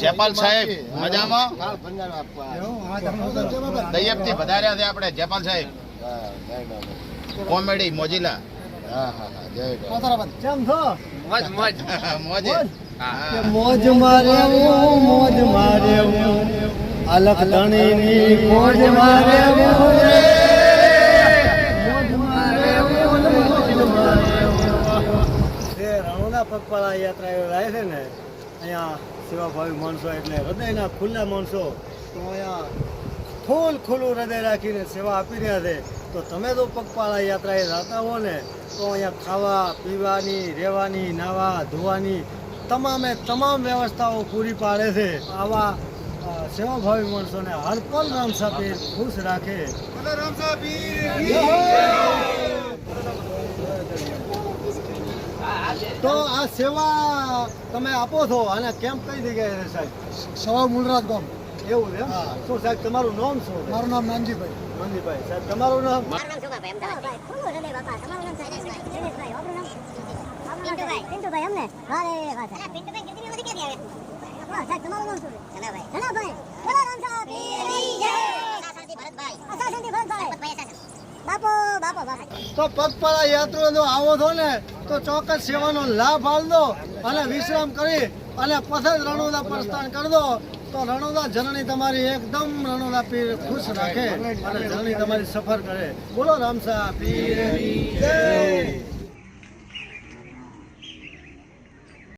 જયપાલ સાહેબ મજામાં દૈયપથી વધાર્યા છે આપણે જયપાલ સાહેબ કોમેડી મોજીલા મોજ મારે મોજ મારે અલખ ધણીની મોજ મારે રણુના પગપાળા યાત્રા રહે છે ને અહીંયા સેવાભાવી માણસો એટલે હૃદયના ખુલ્લા માણસો તો અહીંયા ખુલ્લું હૃદય રાખીને સેવા આપી રહ્યા છે. તો તમે તો પગપાળા યાત્રાએ જતા હો ને તો અહીંયા ખાવા પીવાની રહેવાની નાવા ધોવાની તમામ વ્યવસ્થાઓ પૂરી પાડે છે. આવા સેવાભાવી માણસોને હરપલ રામસા પીર ખુશ રાખે. તો આ સેવા તમે આપો છો અને કેમ્પ કઈ જગ્યાએ છે સાહેબ? સવા મૂળરાજ ગામ. એવું છે શું સાહેબ? તમારું નામ શું? મારું નામ નાનજીભાઈ. મંદીભાઈ. સાહેબ તમારું નામ? મારું નામ સુભાભાઈ અમદાવાદ. ખુલ્લું હૃદય બાપા. તમારું નામ દિનેશભાઈ. આપણું નામ પિન્ટુભાઈ. અમને અરે વાહ સાહેબ. પિન્ટુભાઈ કેટલી બધી ક્યાંથી આવ્યા? વાહ સાહેબ તમારું નામ શું છે? જનાભાઈ. જનાભાઈ. બોલો રામસા પીરની જય. આસાસી ભરતભાઈ. આસાસી ભરતભાઈ. બાપો. તો પગપાળા યાત્રા જો આવો છો ને તો ચોક્કસ સેવાનો લાભ આલદો અને વિશ્રામ કરી અને પછી જ રણુદા પ્રસ્થાન કરી દો. તો રણુદા જનની તમારી એકદમ રણુદા પીર ખુશ રાખે અને જનની તમારી સફર કરે. બોલો રામસા પીરની જય.